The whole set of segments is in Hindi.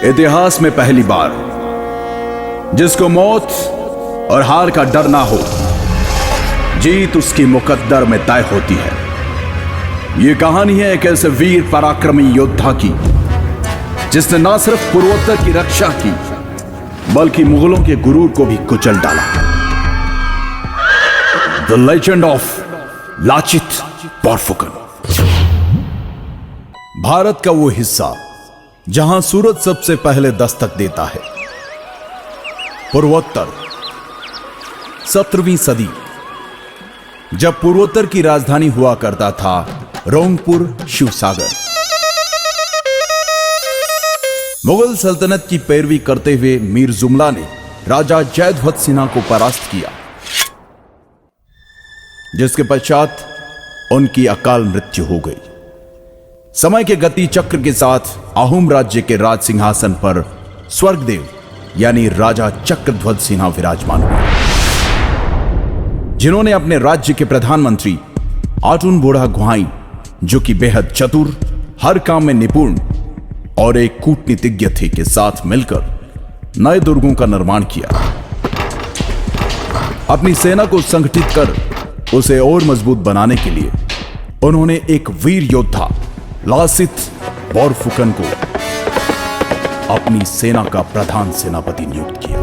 इतिहास में पहली बार जिसको मौत और हार का डर ना हो, जीत उसकी मुकद्दर में तय होती है। यह कहानी है एक ऐसे वीर पराक्रमी योद्धा की जिसने ना सिर्फ पूर्वोत्तर की रक्षा की बल्कि मुगलों के गुरूर को भी कुचल डाला। The legend of Lachit Borphukan. Bharat का वो हिस्सा जहां सूरज सबसे पहले दस्तक देता है। पूर्वोत्तर। 17वीं सदी, जब पूर्वोत्तर की राजधानी हुआ करता था रोंगपुर शिवसागर। मुगल सल्तनत की पैरवी करते हुए मीर जुमला ने राजा जयध्वज सिन्हा को परास्त किया, जिसके पश्चात उनकी अकाल मृत्यु हो गई। समय के गति चक्र के साथ अहोम राज्य के राज सिंहासन पर स्वर्गदेव यानी राजा चक्रध्वज सिन्हा विराजमान हुए, जिन्होंने अपने राज्य के प्रधानमंत्री आटुन बुढ़ा गुहाई, जो कि बेहद चतुर, हर काम में निपुण और एक कूटनीतिज्ञ थे, के साथ मिलकर नए दुर्गों का निर्माण किया। अपनी सेना को संगठित कर उसे और मजबूत बनाने के लिए उन्होंने एक वीर योद्धा लासित बोरफुकन को अपनी सेना का प्रधान सेनापति नियुक्त किया।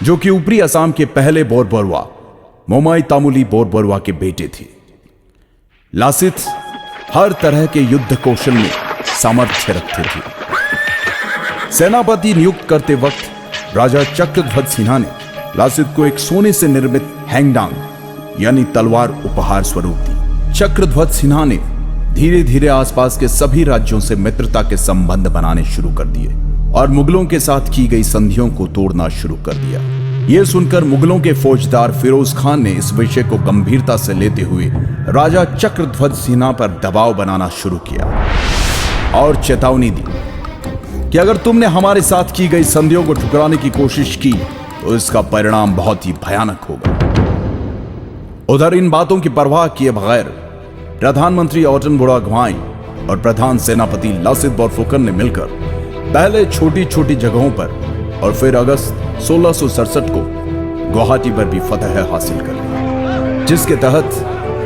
जो कि ऊपरी असम के पहले बोरबरुआ मोमाई तामुली बोरबरुआ के बेटे थे। लासित हर तरह के युद्ध कौशल में सामर्थ्य रखते थे। सेनापति नियुक्त करते वक्त राजा चक्रध्वज सिन्हा ने लासित को एक सोने से निर्मित हैंगडांग यानी तलवार उपहार स्वरूप दी। चक्रध्वज सिन्हा ने धीरे धीरे आसपास के सभी राज्यों से मित्रता के संबंध बनाने शुरू कर दिए और मुगलों के साथ की गई संधियों को तोड़ना शुरू कर दिया। यह सुनकर मुगलों के फौजदार फिरोज खान ने इस विषय को गंभीरता से लेते हुए राजा चक्रध्वज सिन्हा पर दबाव बनाना शुरू किया और चेतावनी दी कि अगर तुमने हमारे साथ की गई संधियों को ठुकराने की कोशिश की तो इसका परिणाम बहुत ही भयानक होगा। उधर इन बातों की परवाह किए बगैर प्रधानमंत्री आटुन बुढ़ा गुहाई और प्रधान सेनापति लासित बोरफुकन ने मिलकर पहले छोटी छोटी जगहों पर और फिर अगस्त 1667 को गुवाहाटी पर भी फतह हासिल कर ली, जिसके तहत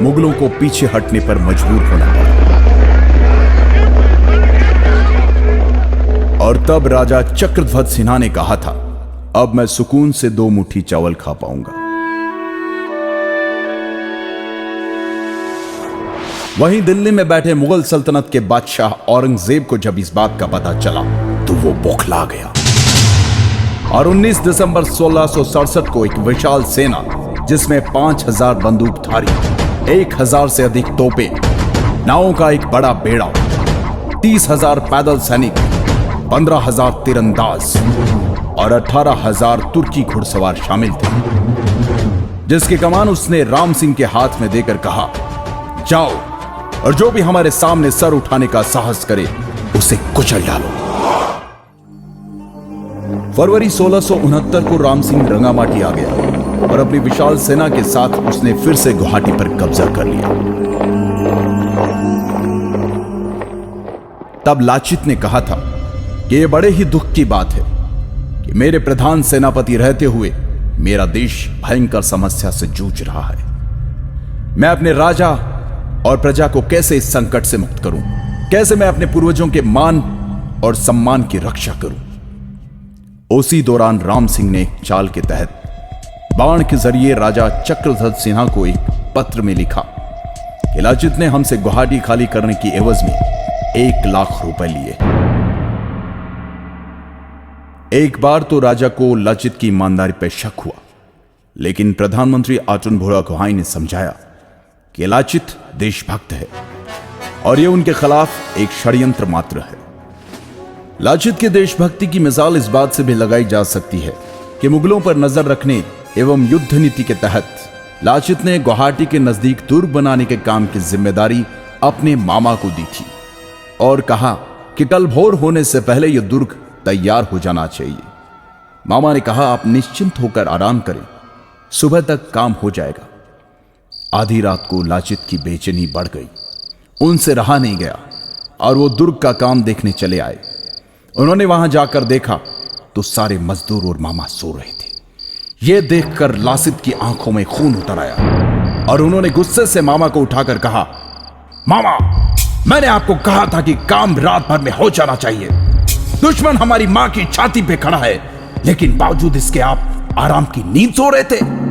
मुगलों को पीछे हटने पर मजबूर होना पड़ा। और तब राजा चक्रध्वज सिन्हा ने कहा था, अब मैं सुकून से 2 मुट्ठी चावल खा पाऊंगा। वहीं दिल्ली में बैठे मुगल सल्तनत के बादशाह औरंगजेब को जब इस बात का पता चला तो वो बौखला गया और 19 दिसंबर 1667 को एक विशाल सेना जिसमें 5000 बंदूकधारी, 1000 से अधिक तोपें, नावों का एक बड़ा बेड़ा, 30,000 पैदल सैनिक, 15,000 तीरंदाज और 18,000 तुर्की घुड़सवार शामिल थे, जिसकी कमान उसने राम सिंह के हाथ में देकर कहा, जाओ और जो भी हमारे सामने सर उठाने का साहस करे उसे कुचल डालो। फरवरी 1669 को राम सिंह रंगामाटी आ गया और अपनी विशाल सेना के साथ उसने फिर से गुवाहाटी पर कब्जा कर लिया। तब लाचित ने कहा था कि यह बड़े ही दुख की बात है कि मेरे प्रधान सेनापति रहते हुए मेरा देश भयंकर समस्या से जूझ रहा है। मैं अपने राजा और प्रजा को कैसे इस संकट से मुक्त करूं? कैसे मैं अपने पूर्वजों के मान और सम्मान की रक्षा करूं? उसी दौरान राम सिंह ने एक चाल के तहत बाण के जरिए राजा चक्रध्वज सिन्हा को एक पत्र में लिखा कि लाचित ने हमसे गुवाहाटी खाली करने की एवज में 1 लाख रुपए लिए। एक बार तो राजा को लाचित की ईमानदारी पर शक हुआ, लेकिन प्रधानमंत्री आटुन बुढ़ा गुहाई ने समझाया कि लाचित देशभक्त है और यह उनके खिलाफ एक षड्यंत्र मात्र है। लाचित के देशभक्ति की मिसाल इस बात से भी लगाई जा सकती है कि मुगलों पर नजर रखने एवं युद्ध नीति के तहत लाचित ने गुवाहाटी के नजदीक दुर्ग बनाने के काम की जिम्मेदारी अपने मामा को दी थी और कहा कि कल भोर होने से पहले यह दुर्ग तैयार हो जाना चाहिए। मामा ने कहा, आप निश्चिंत होकर आराम करें, सुबह तक काम हो जाएगा। आधी रात को लाचित की बेचैनी बढ़ गई। उनसे रहा नहीं गया और वो दुर्ग का काम देखने चले आए। उन्होंने वहां जाकर देखा तो सारे मजदूर और मामा सो रहे थे। यह देखकर लासित की आंखों में खून उतर आया और उन्होंने गुस्से से मामा को उठाकर कहा, मामा, मैंने आपको कहा था कि काम रात भर में हो जाना चाहिए। दुश्मन हमारी मां की छाती पे खड़ा है, लेकिन बावजूद इसके आप आराम की नींद सो रहे थे।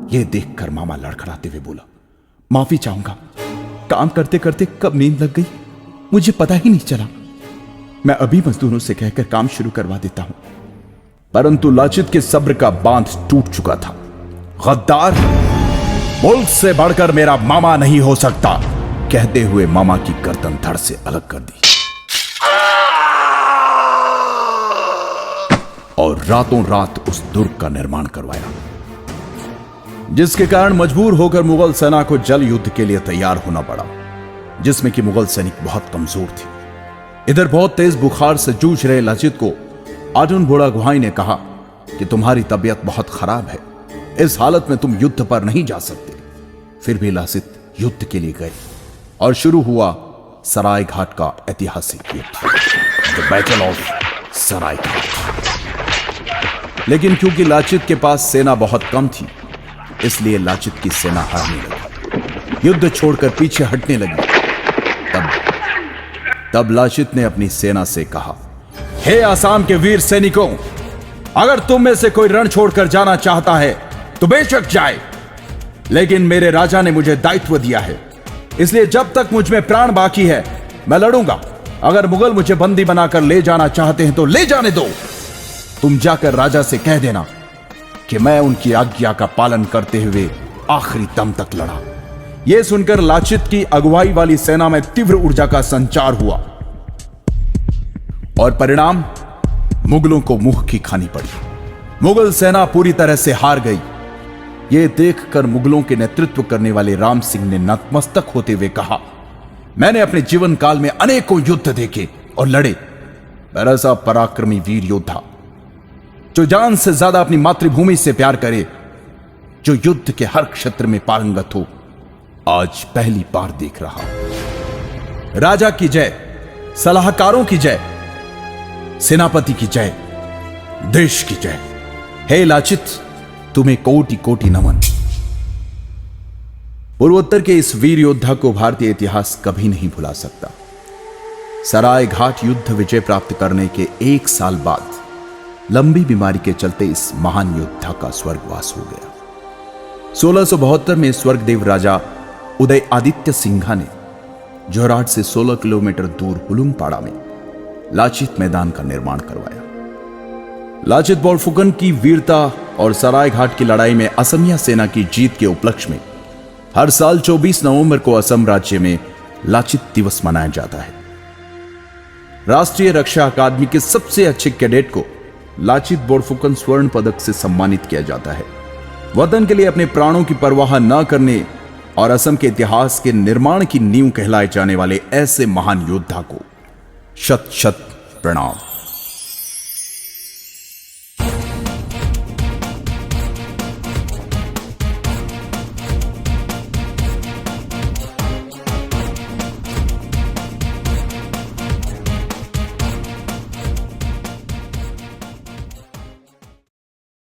यह देखकर मामा लड़खड़ाते हुए बोला, माफी चाहूंगा, काम करते करते कब नींद लग गई मुझे पता ही नहीं चला। मैं अभी मजदूरों से कहकर काम शुरू करवा देता हूं। परंतु लाचित के सब्र का बांध टूट चुका था। गद्दार, मुल्क से बढ़कर मेरा मामा नहीं हो सकता, कहते हुए मामा की गर्दन धड़ से अलग कर दी और रातों रात उस दुर्ग का निर्माण करवाया, जिसके कारण मजबूर होकर मुगल सेना को जल युद्ध के लिए तैयार होना पड़ा, जिसमें कि मुगल सैनिक बहुत कमजोर थे। इधर बहुत तेज बुखार से जूझ रहे लाचित को आटुन घोड़ा गुहाई ने कहा कि तुम्हारी तबीयत बहुत खराब है, इस हालत में तुम युद्ध पर नहीं जा सकते। फिर भी लासित युद्ध के लिए गए और शुरू हुआ सराय घाट का ऐतिहासिक युद्ध, द बैटल ऑफ सराय घाट। लेकिन क्योंकि लाचित के पास सेना बहुत कम थी, इसलिए लाचित की सेना हारने लगी, युद्ध छोड़कर पीछे हटने लगी। तब लाचित ने अपनी सेना से कहा, हे आसाम के वीर सैनिकों, अगर तुम में से कोई रण छोड़कर जाना चाहता है तो बेशक जाए, लेकिन मेरे राजा ने मुझे दायित्व दिया है, इसलिए जब तक मुझ में प्राण बाकी है मैं लड़ूंगा। अगर मुगल मुझे बंदी बनाकर ले जाना चाहते हैं तो ले जाने दो। तुम जाकर राजा से कह देना कि मैं उनकी आज्ञा का पालन करते हुए आखिरी दम तक लड़ा। यह सुनकर लाचित की अगुवाई वाली सेना में तीव्र ऊर्जा का संचार हुआ और परिणाम मुगलों को मुंह की खानी पड़ी। मुगल सेना पूरी तरह से हार गई। यह देखकर मुगलों के नेतृत्व करने वाले राम सिंह ने नतमस्तक होते हुए कहा, मैंने अपने जीवन काल में अनेकों युद्ध देखे और लड़े, पर ऐसा पराक्रमी वीर योद्धा जो जान से ज्यादा अपनी मातृभूमि से प्यार करे, जो युद्ध के हर क्षेत्र में पारंगत हो, आज पहली बार देख रहा हूं। राजा की जय, सलाहकारों की जय, सेनापति की जय, देश की जय। हे लाचित, तुम्हें कोटि कोटि नमन। पूर्वोत्तर के इस वीर योद्धा को भारतीय इतिहास कभी नहीं भुला सकता। सराय घाट युद्ध विजय प्राप्त करने के 1 साल बाद लंबी बीमारी के चलते इस महान योद्धा का स्वर्गवास हो गया। 1672 में स्वर्गदेव राजा उदय आदित्य सिंघा ने जोरहाट से 16 किलोमीटर दूर हुलुंगपाड़ा में लाचित मैदान का निर्माण करवाया। लाचित बोरफुकन की वीरता और सराय घाट की लड़ाई में असमिया सेना की जीत के उपलक्ष्य में हर साल 24 नवंबर को असम राज्य में लाचित दिवस मनाया जाता है। राष्ट्रीय रक्षा अकादमी के सबसे अच्छे कैडेट को लाचित बोरफुकन स्वर्ण पदक से सम्मानित किया जाता है। वतन के लिए अपने प्राणों की परवाह न करने और असम के इतिहास के निर्माण की नींव कहलाए जाने वाले ऐसे महान योद्धा को शत शत प्रणाम।